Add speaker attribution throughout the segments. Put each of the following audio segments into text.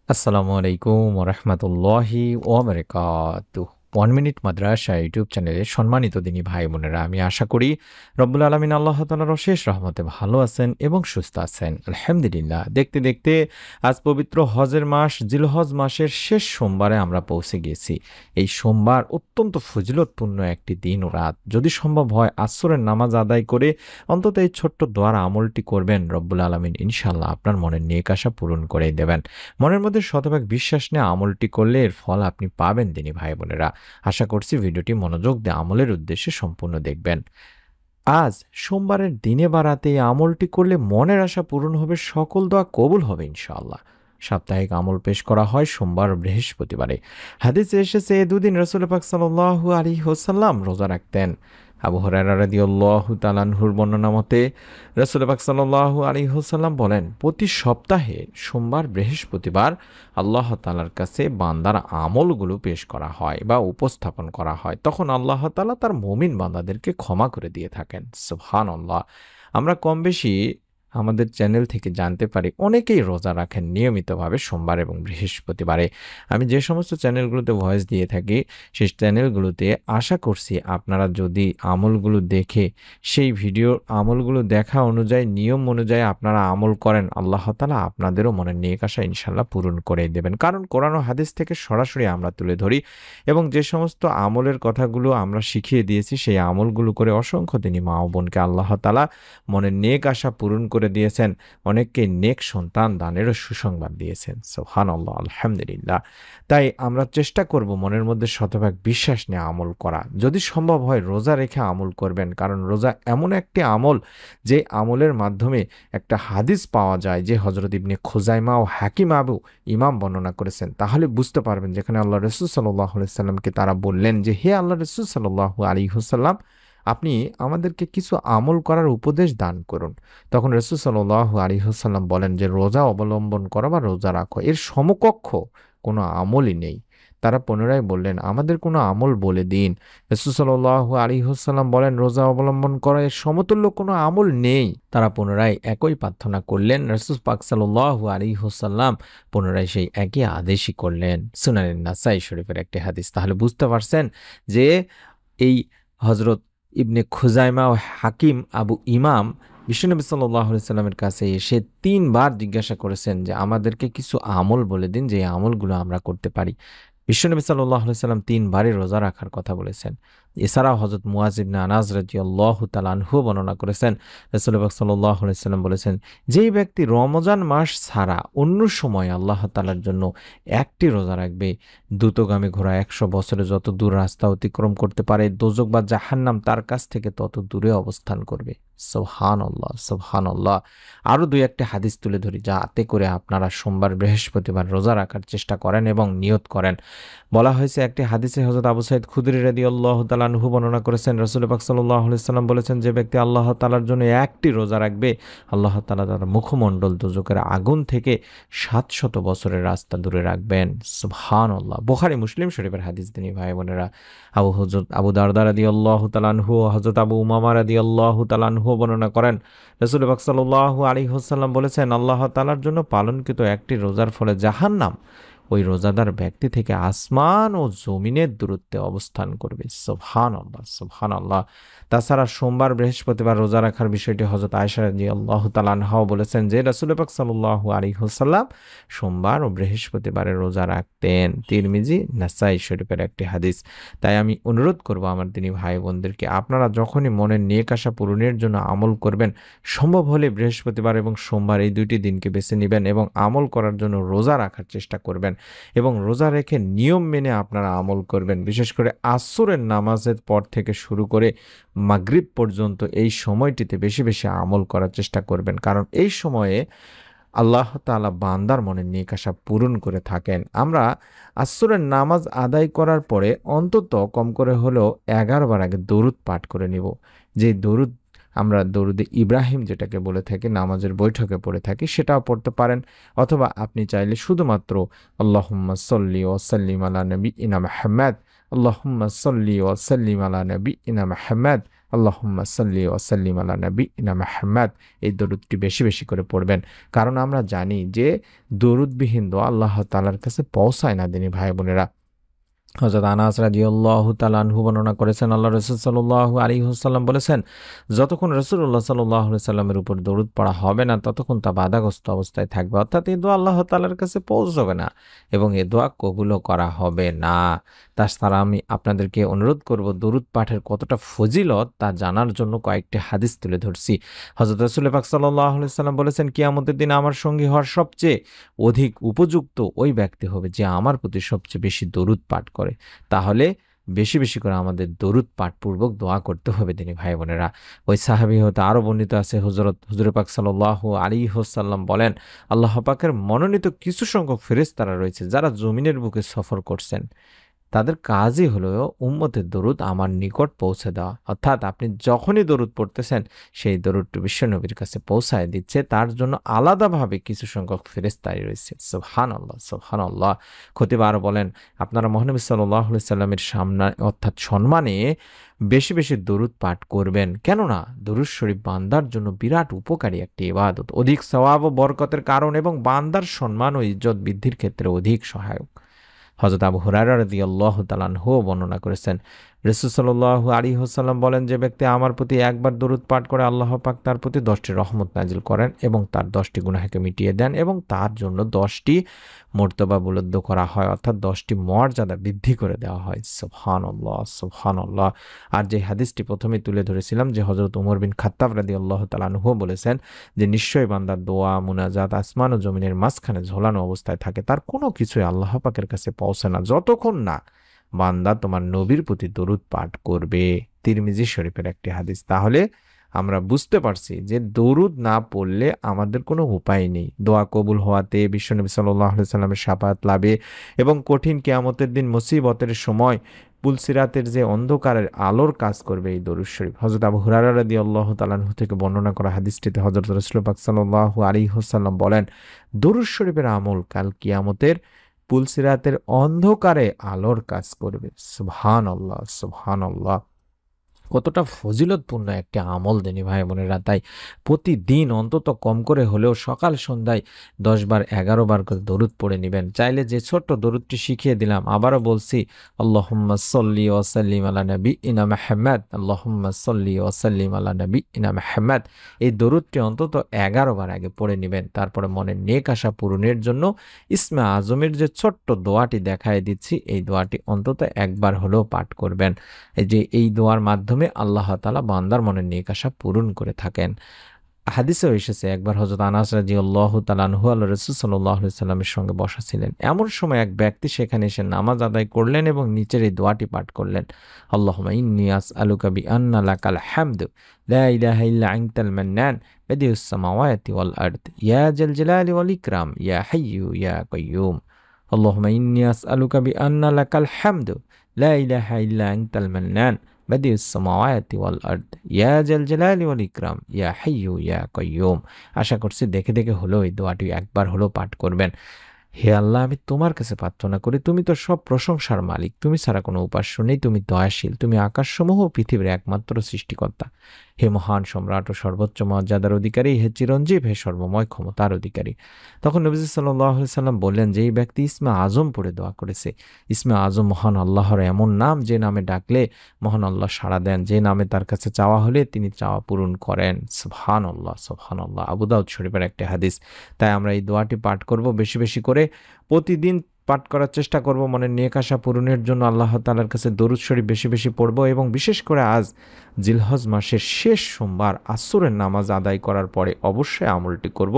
Speaker 1: আসসালামু আলাইকুম ওরহমতুল্লাহি ওবরাকাতুহ। 1 মিনিট মাদ্রাসা ইউটিউব চ্যানেলে সম্মানিত দিনী ভাই বোনেরা, আমি আশা করি রব্বুল আলমিন আল্লাহ তাআলার অশেষ রহমতে ভালো আছেন এবং সুস্থ আছেন। আলহামদুলিল্লাহ। দেখতে দেখতে আজ পবিত্র হজের মাস জিলহজ মাসের শেষ সোমবারে আমরা পৌঁছে গিয়েছি। এই সোমবার অত্যন্ত ফজিলতপূর্ণ একটি দিন ও রাত। যদি সম্ভব হয় আসরের নামাজ আদায় করে অন্তত এই ছোট্ট দোয়ার আমলটি করবেন, রব্বুল আলমিন ইনশাল্লাহ আপনার মনের নেক আশা পূরণ করে দেবেন। মনের মধ্যে শতভাগ বিশ্বাস নিয়ে আমলটি করলে এর ফল আপনি পাবেন দিনী ভাই বোনেরা। আশা করছি ভিডিওটি মনোযোগ দিয়ে আমলের উদ্দেশ্যে সম্পূর্ণ দেখবেন। আজ সোমবারের দিনে বা রাতে এই আমলটি করলে মনের আশা পূরণ হবে, সকল দোয়া কবুল হবে ইনশাআল্লাহ। সাপ্তাহিক আমল পেশ করা হয় সোমবার ও বৃহস্পতিবারে। হাদিসে এসেছে এই দুদিন রাসূল পাক সাল্লাল্লাহু আলাইহি ওয়াসাল্লাম রোজা রাখতেন। আবু হুরায়রা রাদিয়াল্লাহু তাআলা আনহুর বর্ণনা মতে রাসূল পাক সাল্লাল্লাহু আলাইহি ওয়াসাল্লাম বলেন, প্রতি সপ্তাহে সোমবার বৃহস্পতিবার আল্লাহ তাআলার কাছে বান্দার আমলগুলো পেশ করা হয় বা উপস্থাপন করা হয়। তখন আল্লাহ তাআলা তার মুমিন বান্দাদেরকে ক্ষমা করে দিয়ে থাকেন। সুবহানাল্লাহ। আমরা কম বেশি আমাদের চ্যানেল থেকে জানতে পারি অনেকেই রোজা রাখেন নিয়মিতভাবে সোমবার এবং বৃহস্পতিবারে। আমি যে সমস্ত চ্যানেলগুলোতে ভয়েস দিয়ে থাকি সেই চ্যানেলগুলোতে আশা করছি আপনারা যদি আমলগুলো দেখে সেই ভিডিওর আমলগুলো দেখা অনুযায়ী নিয়ম অনুযায়ী আপনারা আমল করেন, আল্লাহ তাআলা আপনাদেরও মনের নেক আশা ইনশাল্লাহ পূরণ করে দেবেন। কারণ কোরআন ও হাদিস থেকে সরাসরি আমরা তুলে ধরি এবং যে সমস্ত আমলের কথাগুলো আমরা শিখিয়ে দিয়েছি সেই আমলগুলো করে অসংখ্য দিনী মা ও বোনকে আল্লাহ তাআলা মনের নেক আশা পূরণ করে দিয়েছেন। অনেককে নেক সন্তান দানেরও সুসংবাদ দিয়েছেন। সুবহানাল্লাহ, আলহামদুলিল্লাহ। তাই আমরা চেষ্টা করব মনের মধ্যে শতভাগ বিশ্বাস নিয়ে আমল করা। যদি সম্ভব হয় রোজা রেখে আমল করবেন, কারণ রোজা এমন একটি আমল যে আমলের মাধ্যমে একটা হাদিস পাওয়া যায় যে হযরত ইবনে খুজাইমা ও হাকিম আবু ইমাম বর্ণনা করেছেন। তাহলে বুঝতে পারবেন যেখানে আল্লাহ রাসূল সাল্লাল্লাহু আলাইহি সাল্লামকে তারা বললেন যে, হে আল্লাহ রাসূল সাল্লাল্লাহু আলাইহি ওয়াসাল্লাম, আপনি আমাদেরকে কিছু আমল করার উপদেশ দান করুন। তখন রাসূল সাল্লাল্লাহু আলাইহি ওয়াসাল্লাম বলেন যে, রোজা অবলম্বন করো বা রোজা রাখো, এর সমকক্ষ কোনো আমলই নেই। তারা পুনরায় বললেন, আমাদের কোনো আমল বলে দিন। রাসূল সাল্লাল্লাহু আলাইহি ওয়াসাল্লাম বলেন, রোজা অবলম্বন করা এর সমতুল্য কোনো আমল নেই। তারা পুনরায় একই প্রার্থনা করলেন। রাসূল পাক সাল্লাল্লাহু আলাইহি ওয়াসাল্লাম পুনরায় সেই একই আদেশই করলেন। সুনানে নাসাই শরীফের একটি হাদিস। তাহলে বুঝতে পারছেন যে এই হযরত ইবনে খুজাইমা ও হাকিম আবু ইমাম বিশ্বনবী সাল্লাল্লাহু আলাইহি সাল্লামের কাছে এসে ৩ বার জিজ্ঞাসা করেছেন যে, আমাদেরকে কিছু আমল বলে দিন যে আমলগুলো আমরা করতে পারি। বিশ্বনবী সাল্লাল্লাহু আলাইহি সাল্লাম ৩ বারই রোজা রাখার কথা বলেছেন। এছাড়াও হযরত মুয়াজ ইবনে আনাস রাদিয়াল্লাহু তাআলা আনহু বর্ণনা করেছেন, রাসূল পাক সাল্লাল্লাহু আলাইহি সাল্লাম বলেছেন, যেই ব্যক্তি রমজান মাস ছাড়া অন্য সময় আল্লাহ তাআলার জন্য একটি রোজা রাখবে, দ্রুতগামী ঘোড়া ১০০ বছরে যত দূর রাস্তা অতিক্রম করতে পারে, দোজখ বা জাহান্নাম তার কাছ থেকে তত দূরে অবস্থান করবে। সুবহানাল্লাহ, সুবহানাল্লাহ। আরও ২-১টি হাদিস তুলে ধরি যাতে করে আপনারা সোমবার বৃহস্পতিবার রোজা রাখার চেষ্টা করেন এবং নিয়ত করেন। বলা হয়েছে একটি হাদিসে হযরত আবু সাঈদ খুদরি রাদিয়াল্লাহু তাআলা আনহু বর্ণনা করেছেন, রাসূল পাক সাল্লাল্লাহু আলাইহি সাল্লাম বলেছেন, যে ব্যক্তি আল্লাহ তাআলার জন্য একটি রোজা রাখবে, আল্লাহ তাআলা তার মুখমণ্ডল দোজখের আগুন থেকে ৭০০ বছরের রাস্তা দূরে রাখবেন। সুবহানাল্লাহ। বুখারী মুসলিম শরীফের হাদিস দিনী ভাই বোনেরা। আবু দারদা রাদিয়াল্লাহু তাআলা আনহু ও হযরত আবু উমামা রাদিয়াল্লাহু তাআলা আনহু বর্ণনা করেন, রাসূল পাক সাল্লাল্লাহু আলাইহি ওয়াসাল্লাম বলেছেন, আল্লাহ তাআলার জন্য পালনকৃত একটি রোজার ফলে জাহান্নাম ওই রোজাদার ব্যক্তি থেকে আসমান ও জমিনের দূরত্বে অবস্থান করবে। সুবহানাল্লাহ, সুবহানাল্লাহ। তাছাড়া সোমবার বৃহস্পতিবার রোজা রাখার বিষয়টি হযরত আয়েশা রাদিয়াল্লাহু তাআলা আনহা বলেছেন যে, রাসূল পাক সাল্লাল্লাহু আলাইহি ওয়াসাল্লাম সোমবার ও বৃহস্পতিবারে রোজা রাখতেন। তিরমিজি, নাসাই শরীফের একটি হাদিস। তাই আমি অনুরোধ করব আমার দিনী ভাই বোনদেরকে, আপনারা যখনই মনের নেক আশা পূরণের জন্য আমল করবেন, সম্ভব হলে বৃহস্পতিবার এবং সোমবার এই ২টি দিনকে বেছে নেবেন এবং আমল করার জন্য রোজা রাখার চেষ্টা করবেন এবং রোজা রেখে নিয়ম মেনে আপনারা আমল করবেন। বিশেষ করে আসরের নামাজের পর থেকে শুরু করে মাগরিব পর্যন্ত এই সময়টিতে বেশি বেশি আমল করার চেষ্টা করবেন, কারণ এই সময়ে আল্লাহ তাআলা বান্দার মনের নেক আশা পূরণ করে থাকেন। আমরা আসরের নামাজ আদায় করার পরে অন্তত কম করে হলেও ১১ বার আগে দরুদ পাঠ করে নিব। যে দরুদ আমরা দরুদে ইব্রাহিম যেটাকে বলে থাকি, নামাজের বৈঠকে পড়ে থাকি, সেটাও পড়তে পারেন। অথবা আপনি চাইলে শুধুমাত্র আল্লাহুম্মা সাল্লি ওয়া সাল্লিম আলা নবিয়িনা মুহাম্মাদ, আল্লাহুম্মা সাল্লি ওয়া সাল্লিম আলা নবিয়িনা মুহাম্মাদ, আল্লাহুম্মা সাল্লি ওয়া সাল্লিম আলা নাবিয়িনা মুহাম্মাদ, এই দরুদটি বেশি বেশি করে পড়বেন। কারণ আমরা জানি যে দরুদবিহীন দোয়া আল্লাহ তাআলার কাছে পৌঁছায় না দিনী ভাই বোনেরা। হযরত আনাস রাদিয়াল্লাহু তাআলা আনহু বর্ণনা করেছেন, আল্লাহ রাসূল সাল্লাল্লাহু আলাইহি ওয়াসাল্লাম বলেছেন, যতক্ষণ রাসূলুল্লাহ সাল্লাল্লাহু আলাইহি সাল্লামের উপর দরুদ পড়া হবে না ততক্ষণ তা বাধাগ্রস্ত অবস্থায় থাকবে, অর্থাৎ এই দোয়া আল্লাহ তাআলার কাছে পৌঁছবে না এবং এই দোয়া কবুলও করা হবে না। তাছাড়া আমি আপনাদেরকে অনুরোধ করব, দরুদ পাঠের কতটা ফজিলত তা জানার জন্য কয়েকটি হাদিস তুলে ধরছি। হযরত রাসূল পাক সাল্লাল্লাহু আলাইহি সাল্লাম বলেছেন, কিয়ামতের দিন আমার সঙ্গী হওয়ার সবচেয়ে অধিক উপযুক্ত ওই ব্যক্তি হবে যে আমার প্রতি সবচেয়ে বেশি দরুদ পাঠ করে। তাহলে বেশি বেশি করে আমাদের দরুদ পাঠপূর্বক দোয়া করতে হবে দিনী ভাই বোনেরা। ওই সাহাবী হতে আরও বর্ণিত আছে, হুজুর পাক সাল্লাল্লাহু আলাইহি ওয়াসাল্লাম বলেন, আল্লাহ পাকের মনোনীত কিছু সংখ্যক ফেরেশতারা রয়েছে যারা জমিনের বুকে সফর করছেন, তাদের কাজই হলো উম্মতের দরুদ আমার নিকট পৌঁছে দেওয়া। অর্থাৎ আপনি যখনই দরুদ পড়তেছেন সেই দরুদটি বিশ্বনবীর কাছে পৌঁছায় দিচ্ছে, তার জন্য আলাদাভাবে কিছু সংখ্যক ফেরেশতাই রয়েছে। সুবহানাল্লাহ, সুবহানাল্লাহ। খতিব আরও বলেন, আপনারা মহানবী সাল্লাল্লাহু আলাইহি সাল্লামের সামনে অর্থাৎ সম্মানে বেশি বেশি দরুদ পাঠ করবেন, কেননা দরুদ শরীফ বান্দার জন্য বিরাট উপকারী একটি ইবাদত, অধিক সওয়াব ও বরকতের কারণ এবং বান্দার সম্মান ও ইজ্জত বৃদ্ধির ক্ষেত্রে অধিক সহায়ক। হযরত আবু হুরায়রা রাদিয়াল্লাহু তাআলা আনহু বর্ণনা করেছেন, রাসূল সাল্লাল্লাহু আলাইহি ওয়াসাল্লাম বলেন, যে ব্যক্তি আমার প্রতি একবার দরুদ পাঠ করে আল্লাহ পাক তার প্রতি 10টি রহমত নাজিল করেন এবং তার 10টি গুনাহকে মিটিয়ে দেন এবং তার জন্য 10টি মর্তবা বুলন্দ করা হয়, অর্থাৎ 10টি মর্যাদা বৃদ্ধি করে দেওয়া হয়। সুবহানাল্লাহ, সুবহানাল্লাহ। আর যে হাদিসটি প্রথমে তুলে ধরেছিলাম যে হযরত ওমর বিন খাত্তাব রাদিয়াল্লাহু তাআলা আনহু বলেছেন যে নিশ্চয়ই বান্দার দোয়া মুনাজাত আসমান ও জমিনের মাঝখানে ঝোলানো অবস্থায় থাকে, তার কোনো কিছুই আল্লাহ পাকের কাছে পৌঁছে না যতক্ষণ না বান্দা তোমার নবীর প্রতি দরুদ পাঠ করবে। তিরমিজি শরীফের একটি হাদিস। তাহলে আমরা বুঝতে পারছি যে দরুদ না পড়লে আমাদের কোনো উপায় নেই দোয়া কবুল হওয়াতে, বিশ্বনবী সাল্লাল্লাহু আলাইহি সাল্লামের শাফাআত লাভে এবং কঠিন কিয়ামতের দিন মুসিবতের সময় পুলসিরাতের যে অন্ধকারের আলোর কাজ করবে এই দরুদ শরীফ। হযরত আবু হুরায়রা রাদিয়াল্লাহু তাআলা আনহু থেকে বর্ণনা করা হাদিসটিতে হযরত রাসূল পাক সাল্লাল্লাহু আলাইহি ওয়াসাল্লাম বলেন, দরুদ শরীফের আমল কাল কিয়ামতের পুলসিরাতের অন্ধকারে আলোর কাজ করবে। সুবহানাল্লাহ, সুবহানাল্লাহ। কতটা ফজিলতপূর্ণ একটি আমল দিনী ভাই বোনেরা। তাই প্রতিদিন অন্তত কম করে হলেও সকাল সন্ধ্যায় 10 বার 11 বার করে দরুদ পড়ে নেবেন। চাইলে যে ছোট্ট দরুদটি শিখিয়ে দিলাম, আবারও বলছি, আল্লাহুম্মা সাল্লি ওয়া সাল্লিম আলা নাবিয়িনা মুহাম্মাদ, আল্লাহুম্মা সাল্লি ওয়া সাল্লিম আলা নাবিয়িনা মুহাম্মাদ, এই দরুদটি অন্তত 11 বার আগে পড়ে নেবেন। তারপরে মনের নেক আশা পূরণের জন্য ইসমে আজমের যে ছোট্ট দোয়াটি দেখায় দিচ্ছি, এই দোয়াটি অন্তত একবার হলেও পাঠ করবেন। এই যে এই দোয়ার মাধ্যমে আল্লাহ তাআলা বান্দার মনের নেক আশা পূরণ করে থাকেন। হাদিসেও এসেছে, একবার হযরত আনাস রাদিয়াল্লাহু তাআলা আনহু আল্লাহর রাসূল সাল্লাল্লাহু আলাইহি সাল্লামের সঙ্গে বসা ছিলেন। এমন সময় এক ব্যক্তি সেখানে এসে নামাজ আদায় করলেন এবং নিচের এই দোয়াটি পাঠ করলেন, আল্লাহুম্মা ইন্নী আসআলুকা বিআন্না লাকাল হামদু লা ইলাহা ইল্লা আনতাল মান্নান বাদিউস সামাওয়াতি ওয়াল আরদ ইয়া জাল জালালি ওয়াল ইকরাম ইয়া হাইয়্যু ইয়া কাইয়্যুম। আল্লাহুম্মা ইন্নী আসআলুকা বিআন্না লাকাল হামদু লা ইলাহা ইল্লা আনতাল মান্নান বাদিউস সামাওয়াতি ওয়াল আরদ ইয়া জাল জালালি ওয়াল ইকরাম ইয়া হাইয়্যু ইয়া কাইয়্যুম। আশা করছি দেখে দেখে হলেও এই দোয়াটি একবার হলেও পাঠ করবেন। হে আল্লাহ, আমি তোমার কাছে প্রার্থনা করি, তুমি তো সব প্রশংসার মালিক, তুমি ছাড়া কোনো উপাস্য নেই, তুমি দয়াশীল, তুমি আকাশসমূহ ও পৃথিবীর একমাত্র সৃষ্টিকর্তা। হে মহান সম্রাট ও সর্বোচ্চ মর্যাদার অধিকারী, হে চিরঞ্জীব, হে সর্বময় ক্ষমতার অধিকারী। তখন নবীজি সাল্লাল্লাহু আলাইহি সাল্লাম বললেন যে এই ব্যক্তি ইসমে আজম পড়ে দোয়া করেছে। ইসমে আজম মহান আল্লাহর এমন নাম যে নামে ডাকলে মহান আল্লাহ সাড়া দেন, যে নামে তার কাছে চাওয়া হলে তিনি চাওয়া পূরণ করেন। সুবহানাল্লাহ, সুবহানাল্লাহ। আবু দাউদ শরীফের একটি হাদিস। তাই আমরা এই দোয়াটি পাঠ করব বেশি বেশি করে, প্রতিদিন পাঠ করার চেষ্টা করব, মনের নেক আশা পূরণের জন্য আল্লাহ তাআলার কাছে দরুদ শরীফ বেশি বেশি পড়ব এবং বিশেষ করে আজ জিলহজ মাসের শেষ সোমবার আসরের নামাজ আদায় করার পরে অবশ্যই আমলটি করব।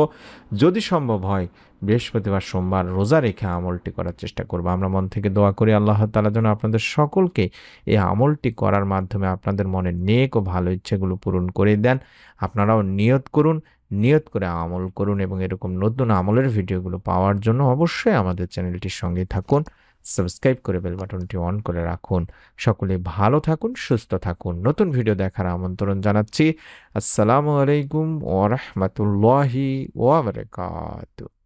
Speaker 1: যদি সম্ভব হয় বৃহস্পতিবার সোমবার রোজা রেখে আমলটি করার চেষ্টা করব। আমরা মন থেকে দোয়া করি আল্লাহ তাআলা যেন আপনাদের সকলকে এই আমলটি করার মাধ্যমে আপনাদের মনের নেক ও ভালো ইচ্ছেগুলো পূরণ করে দেন। আপনারাও নিয়ত করুন, নিয়ত করে আমল করুন এবং এরকম নতুন আমলের ভিডিওগুলো পাওয়ার জন্য অবশ্যই আমাদের চ্যানেলটির সঙ্গে থাকুন, সাবস্ক্রাইব করে বেল বাটনটি অন করে রাখুন। সকলে ভালো থাকুন, সুস্থ থাকুন। নতুন ভিডিও দেখার আমন্ত্রণ জানাচ্ছি। আসসালামু আলাইকুম ওয়া রাহমাতুল্লাহি ওয়া বারাকাতুহু।